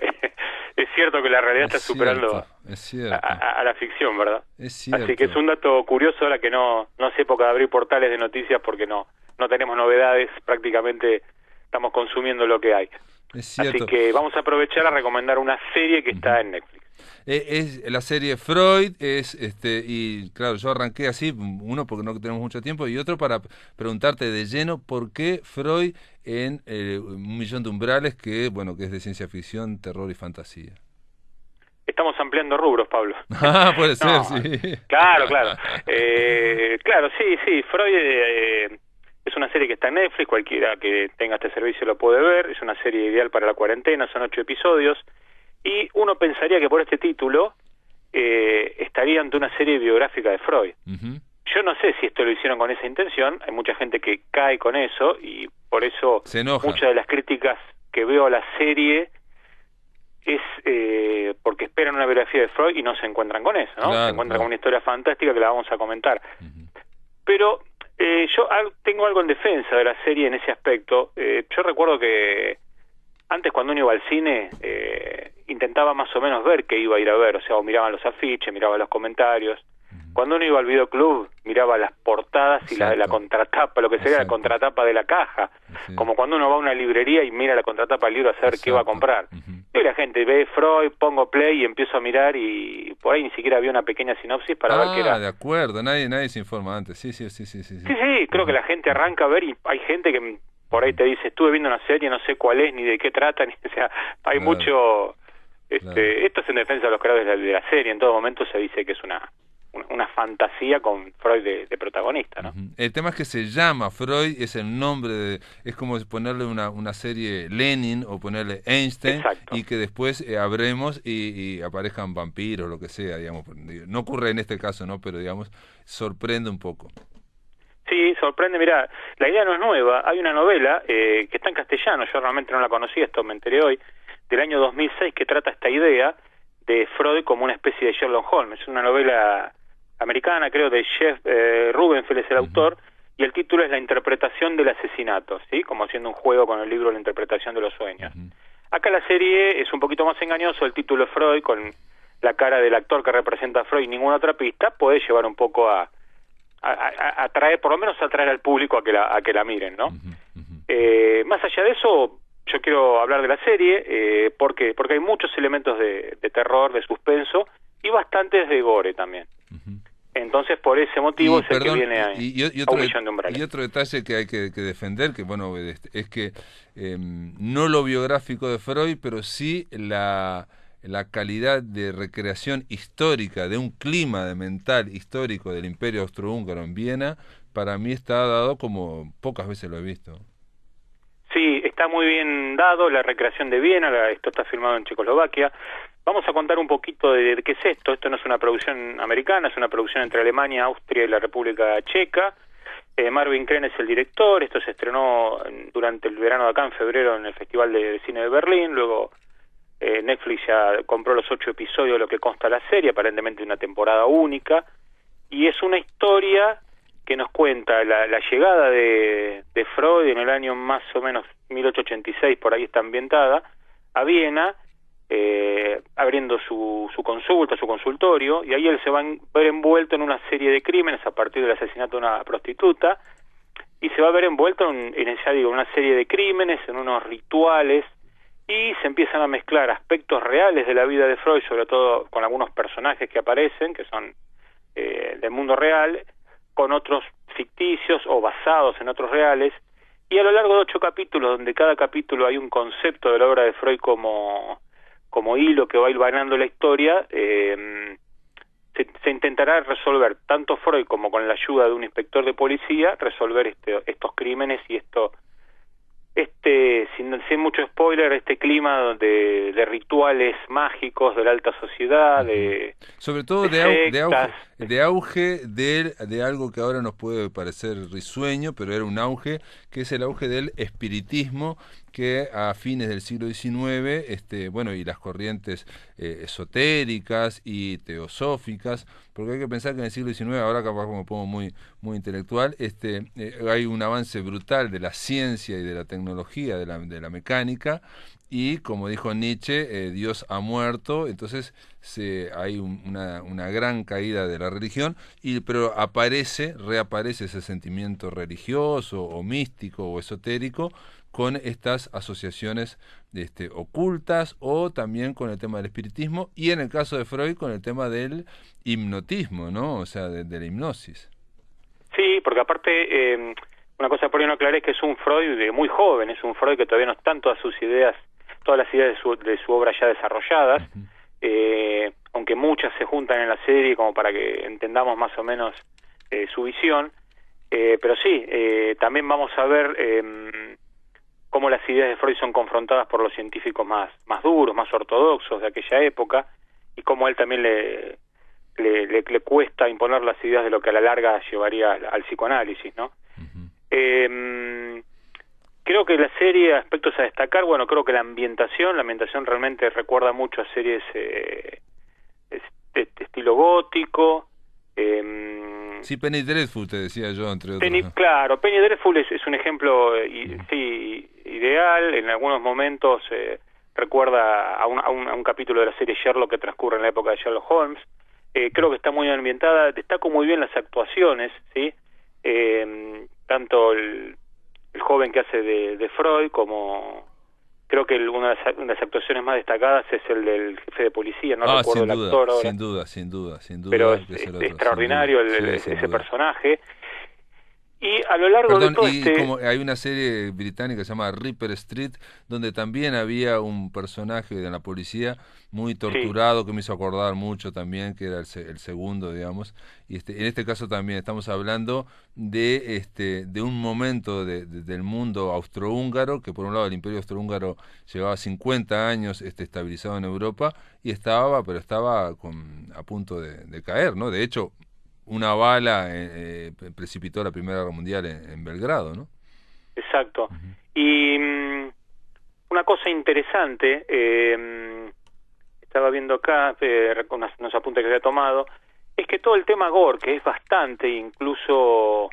es cierto que la realidad está superando a la ficción, ¿verdad? Es cierto. Así que es un dato curioso ahora que no es época de abrir portales de noticias, porque no tenemos novedades, prácticamente estamos consumiendo lo que hay. Es cierto. Así que vamos a aprovechar a recomendar una serie que está en Netflix. Es la serie Freud, y claro, yo arranqué así, uno porque no tenemos mucho tiempo, y otro para preguntarte de lleno por qué Freud en Un Millón de Umbrales, que es de ciencia ficción, terror y fantasía. Estamos ampliando rubros, Pablo. Puede ser, sí. Claro. Claro, sí, Freud es una serie que está en Netflix, cualquiera que tenga este servicio lo puede ver, es una serie ideal para la cuarentena, son 8 episodios, y uno pensaría que por este título estaría ante una serie biográfica de Freud. Yo no sé si esto lo hicieron con esa intención, hay mucha gente que cae con eso, y por eso muchas de las críticas que veo a la serie es porque esperan una biografía de Freud y no se encuentran con eso, ¿no? Se encuentran con una historia fantástica que la vamos a comentar. Pero yo yo tengo algo en defensa de la serie en ese aspecto. Yo recuerdo que antes, cuando uno iba al cine, intentaba más o menos ver qué iba a ir a ver, o sea, o miraban los afiches, miraban los comentarios. Cuando uno iba al videoclub, miraba las portadas y la contratapa, lo que sería la contratapa de la caja, como cuando uno va a una librería y mira la contratapa del libro a saber qué va a comprar. Y la gente ve Freud, pongo play y empiezo a mirar, y por ahí ni siquiera había una pequeña sinopsis para ver qué era. De acuerdo, nadie se informa antes. Sí, Creo que la gente arranca a ver, y hay gente que por ahí te dice, estuve viendo una serie, no sé cuál es, ni de qué trata, o sea, hay mucho... Esto es en defensa de los creadores de la serie. En todo momento se dice que es una fantasía con Freud de protagonista, ¿no? El tema es que se llama Freud, es el nombre es como ponerle una serie Lenin o ponerle Einstein. Exacto. Y que después abremos y aparezcan vampiros, lo que sea, digamos. No ocurre en este caso, ¿no? Pero, digamos, sorprende un poco. Sí, sorprende. Mirá, la idea no es nueva. Hay una novela que está en castellano, yo realmente no la conocía, esto me enteré hoy, del año 2006, que trata esta idea de Freud como una especie de Sherlock Holmes. Es una novela americana, creo, de Jeff Rubenfeld es el autor, y el título es La interpretación del asesinato, ¿sí? Como haciendo un juego con el libro La interpretación de los sueños. Acá la serie es un poquito más engañoso, el título es Freud, con la cara del actor que representa a Freud y ninguna otra pista, puede llevar un poco a atraer, por lo menos atraer al público a que la miren, ¿no? Más allá de eso, yo quiero hablar de la serie, porque hay muchos elementos de terror, de suspenso, y bastantes de gore también. Entonces, por ese motivo es el que viene a un millón de umbrales. Y otro detalle que hay que defender, que bueno, es que no lo biográfico de Freud, pero sí la calidad de recreación histórica de un clima de mental histórico del Imperio Austrohúngaro en Viena, para mí está dado como pocas veces lo he visto. Sí, está muy bien dado la recreación de Viena, esto está filmado en Checoslovaquia. Vamos a contar un poquito de qué es esto. Esto no es una producción americana, es una producción entre Alemania, Austria y la República Checa. Marvin Kren es el director. Esto se estrenó durante el verano de acá, en febrero, en el Festival de Cine de Berlín. Luego Netflix ya compró los 8 episodios de lo que consta la serie, aparentemente una temporada única. Y es una historia que nos cuenta la llegada de Freud en el año más o menos 1886, por ahí está ambientada, a Viena, abriendo su consulta, su consultorio, y ahí él se va a ver envuelto en una serie de crímenes a partir del asesinato de una prostituta, y se va a ver envuelto en una serie de crímenes, en unos rituales, y se empiezan a mezclar aspectos reales de la vida de Freud, sobre todo con algunos personajes que aparecen, que son del mundo real, con otros ficticios o basados en otros reales, y a lo largo de 8 capítulos, donde cada capítulo hay un concepto de la obra de Freud como hilo que va hilvanando la historia, se intentará resolver, tanto Freud como con la ayuda de un inspector de policía, resolver estos crímenes y sin mucho spoiler, este clima de rituales mágicos de la alta sociedad, sobre todo de auge de algo que ahora nos puede parecer risueño, pero era un auge, que es el auge del espiritismo, que a fines del siglo XIX, bueno, y las corrientes esotéricas y teosóficas, porque hay que pensar que en el siglo XIX, ahora capaz como pongo muy intelectual, hay un avance brutal de la ciencia y de la tecnología, de la mecánica, y como dijo Nietzsche, Dios ha muerto, entonces hay una gran caída de la religión, pero reaparece ese sentimiento religioso o místico o esotérico con estas asociaciones ocultas, o también con el tema del espiritismo, y en el caso de Freud con el tema del hipnotismo, ¿no? O sea, de la hipnosis. Sí, porque aparte, una cosa por ahí no aclaré, es que es un Freud muy joven, es un Freud que todavía no están todas las ideas de su obra ya desarrolladas, aunque muchas se juntan en la serie como para que entendamos más o menos su visión, pero sí, también vamos a ver cómo las ideas de Freud son confrontadas por los científicos más duros, más ortodoxos de aquella época, y cómo a él también le cuesta imponer las ideas de lo que a la larga llevaría al psicoanálisis, ¿no? Creo que la serie, aspectos a destacar, bueno, creo que la ambientación realmente recuerda mucho a series de estilo gótico, Sí, Penny Dreadful te decía yo, entre otros. ¿No? Claro, Penny Dreadful es un ejemplo sí, ideal. En algunos momentos recuerda a un capítulo de la serie Sherlock que transcurre en la época de Sherlock Holmes. Creo que está muy bien ambientada, destaco muy bien las actuaciones, ¿sí? Tanto el joven que hace de Freud como... Creo que una de las actuaciones más destacadas es el del jefe de policía, no recuerdo el actor ahora. Sin duda. Pero es extraordinario ese personaje. Y a lo largo de todo como hay una serie británica que se llama Ripper Street, donde también había un personaje de la policía muy torturado, que me hizo acordar mucho también, que era el segundo, digamos. Y en este caso también estamos hablando de un momento del mundo austrohúngaro, que por un lado el imperio austrohúngaro llevaba 50 años estabilizado en Europa, y estaba a punto de caer, ¿no? De hecho, una bala precipitó la Primera Guerra Mundial en Belgrado, ¿no? Exacto. Y una cosa interesante, estaba viendo acá, unos apuntes que había tomado, es que todo el tema gore, que es bastante, incluso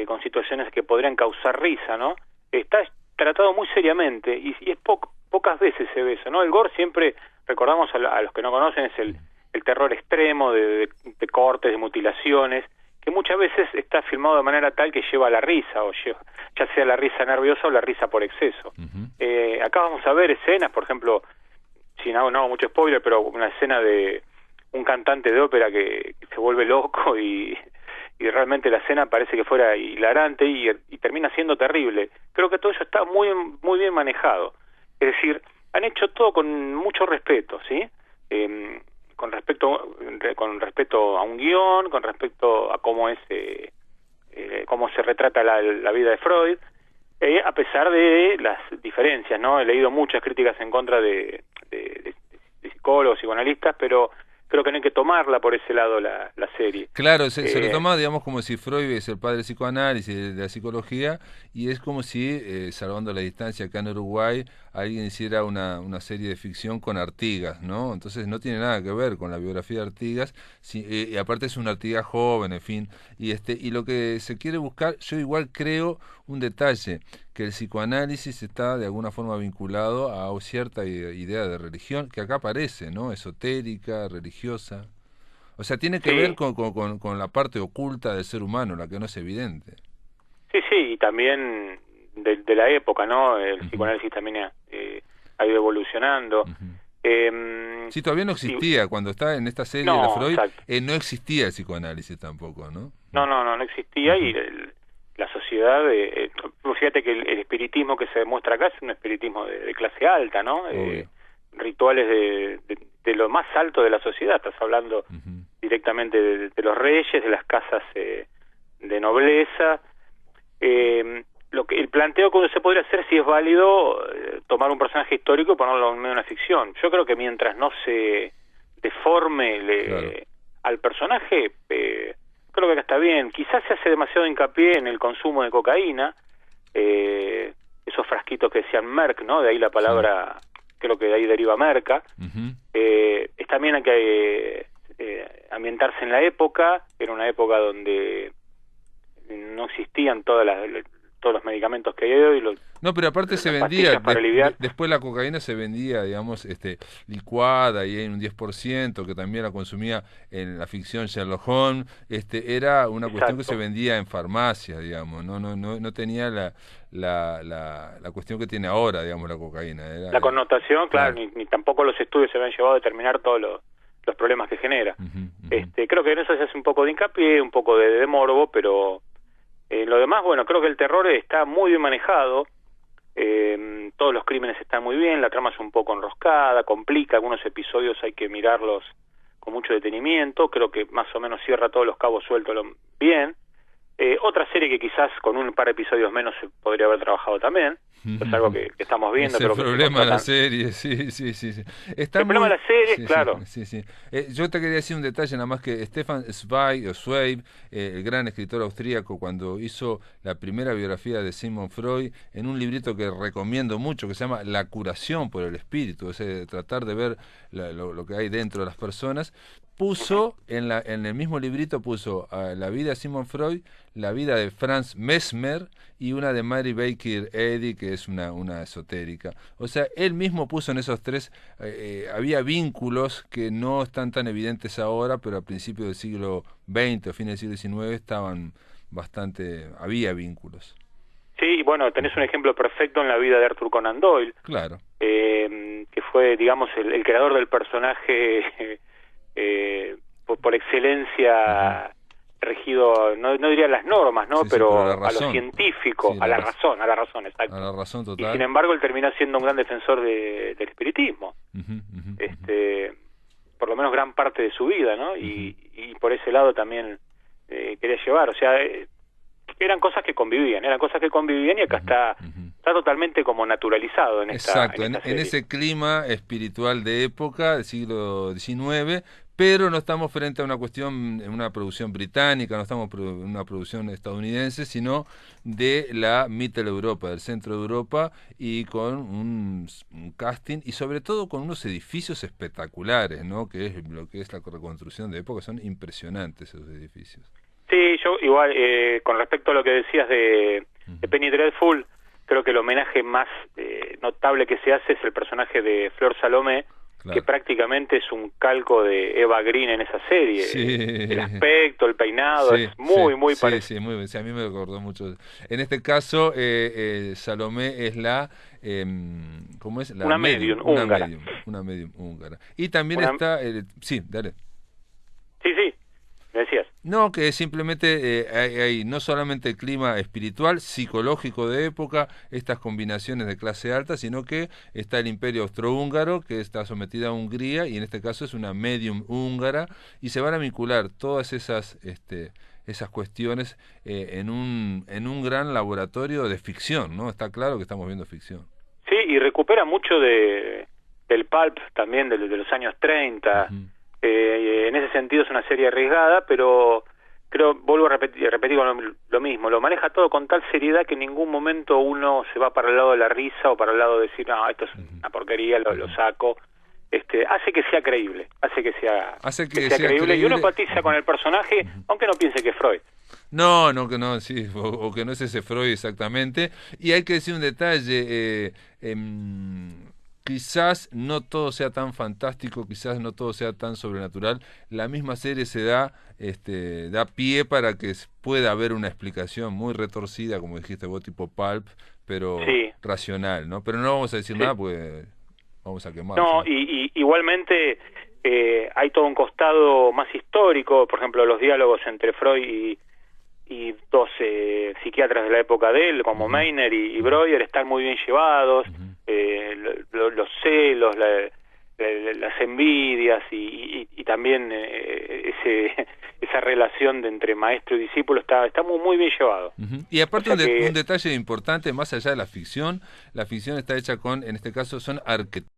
con situaciones que podrían causar risa, ¿no? Está tratado muy seriamente, y es pocas veces se ve eso, ¿no? El gore siempre, recordamos a los que no conocen, es el terror extremo de cortes, de mutilaciones, que muchas veces está filmado de manera tal que lleva a la risa, ya sea la risa nerviosa o la risa por exceso. Acá vamos a ver escenas, por ejemplo, si no hago mucho spoiler, pero una escena de un cantante de ópera que se vuelve loco y realmente la escena parece que fuera hilarante y termina siendo terrible. Creo que todo eso está muy bien manejado. Es decir, han hecho todo con mucho respeto, ¿sí? Con respecto a un guión, con respecto a cómo se retrata la vida de Freud, a pesar de las diferencias, ¿no? He leído muchas críticas en contra de psicólogos, psicoanalistas, pero creo que no hay que tomarla por ese lado la serie. Claro, se lo toma, digamos, como si Freud es el padre del psicoanálisis, de la psicología, y es como si, salvando la distancia acá en Uruguay, alguien hiciera una serie de ficción con Artigas, ¿no? Entonces no tiene nada que ver con la biografía de Artigas, y aparte es un Artigas joven, en fin, y lo que se quiere buscar, yo igual creo un detalle, que el psicoanálisis está de alguna forma vinculado a cierta idea de religión, que acá aparece, ¿no? Esotérica, religiosa. O sea, tiene que ver con la parte oculta del ser humano, la que no es evidente. Sí, y también de la época, ¿no? El psicoanálisis también ha ido evolucionando. Sí, todavía no existía, cuando está en esta serie de Freud, no existía el psicoanálisis tampoco, ¿no? No existía, y la sociedad, fíjate que el espiritismo que se demuestra acá es un espiritismo de clase alta, ¿no? Rituales de lo más alto de la sociedad, estás hablando directamente de los reyes, de las casas de nobleza. El planteo que uno se podría hacer, si es válido tomar un personaje histórico y ponerlo en medio de una ficción. Yo creo que mientras no se deforme al personaje, creo que acá está bien. Quizás se hace demasiado hincapié en el consumo de cocaína, esos frasquitos que decían Merck, ¿no? De ahí la palabra, creo que de ahí deriva merca. También hay que ambientarse en la época, era una época donde no existían todos los medicamentos que hay hoy. No, pero aparte se vendía, después la cocaína se vendía, digamos, licuada, y hay un 10% que también la consumía en la ficción Sherlock Holmes. Era una cuestión que se vendía en farmacia, digamos, no tenía la cuestión que tiene ahora, digamos, la cocaína. La connotación, claro, ni tampoco los estudios se habían llevado a determinar todos los problemas que genera. Creo que en eso se hace un poco de hincapié, un poco de morbo, pero lo demás, bueno, creo que el terror está muy bien manejado, todos los crímenes están muy bien, la trama es un poco enroscada, complica, algunos episodios hay que mirarlos con mucho detenimiento, creo que más o menos cierra todos los cabos sueltos bien. Otra serie que quizás con un par de episodios menos se podría haber trabajado también, es algo que estamos viendo. Es el problema de la serie, sí. El problema de la serie, claro. Sí. Yo te quería decir un detalle nada más, que Stefan Zweig, el gran escritor austríaco, cuando hizo la primera biografía de Sigmund Freud, en un librito que recomiendo mucho, que se llama La curación por el espíritu, es tratar de ver lo que hay dentro de las personas, puso en el mismo librito puso la vida de Sigmund Freud, la vida de Franz Mesmer y una de Mary Baker Eddy, que es una esotérica. O sea, él mismo puso en esos tres, había vínculos que no están tan evidentes ahora, pero a principios del siglo XX o fines del siglo XIX había vínculos. Sí, bueno, tenés un ejemplo perfecto en la vida de Arthur Conan Doyle. Claro. Que fue, digamos, el creador del personaje por excelencia, regido, no diría las normas, ¿no? Sí, pero a lo científico, sí, a la razón, exacto. A la razón total. Y sin embargo, él termina siendo un gran defensor del espiritismo. Por lo menos gran parte de su vida, ¿no? Y por ese lado también quería llevar, o sea, eran cosas que convivían y acá está totalmente como naturalizado en esta. Exacto, en ese clima espiritual de época del siglo XIX, pero no estamos frente a una cuestión, una producción británica, no estamos en una producción estadounidense, sino de la Mitteleuropa, del centro de Europa, y con un casting y sobre todo con unos edificios espectaculares, ¿no? Que es lo que es la reconstrucción de época, son impresionantes esos edificios. Sí, yo igual, con respecto a lo que decías de Penny Dreadful, creo que el homenaje más notable que se hace es el personaje de Flor Salomé, claro, que prácticamente es un calco de Eva Green en esa serie. Sí. El aspecto, el peinado, es muy parecido. Sí, muy bien. Sí, a mí me recordó mucho. En este caso, Salomé es ¿cómo es? Una medium húngara. Una medium húngara. Y también está... sí, dale. Sí, me decías. No, que simplemente hay no solamente el clima espiritual, psicológico de época, estas combinaciones de clase alta, sino que está el imperio austrohúngaro, que está sometida a Hungría, y en este caso es una medium húngara, y se van a vincular todas esas cuestiones en un gran laboratorio de ficción, ¿no? Está claro que estamos viendo ficción. Sí, y recupera mucho del pulp también, de los años 30, en ese sentido es una serie arriesgada, pero creo, vuelvo a repetir con lo mismo, lo maneja todo con tal seriedad que en ningún momento uno se va para el lado de la risa o para el lado de decir, no, esto es una porquería, lo saco. Hace que sea creíble, hace que sea creíble, y uno empatiza con el personaje, aunque no piense que es Freud. No, sí, o que no es ese Freud exactamente. Y hay que decir un detalle, quizás no todo sea tan fantástico, quizás no todo sea tan sobrenatural. La misma serie se da pie para que pueda haber una explicación muy retorcida, como dijiste vos, tipo pulp, pero racional, ¿no? Pero no vamos a decir nada porque vamos a quemar. No, y igualmente hay todo un costado más histórico, por ejemplo, los diálogos entre Freud y dos psiquiatras de la época de él, como Meiner y Breuer, están muy bien llevados. Los celos, las envidias y también esa relación entre maestro y discípulo está muy bien llevado. Y aparte un detalle importante, más allá de la ficción está hecha en este caso son arquetipos.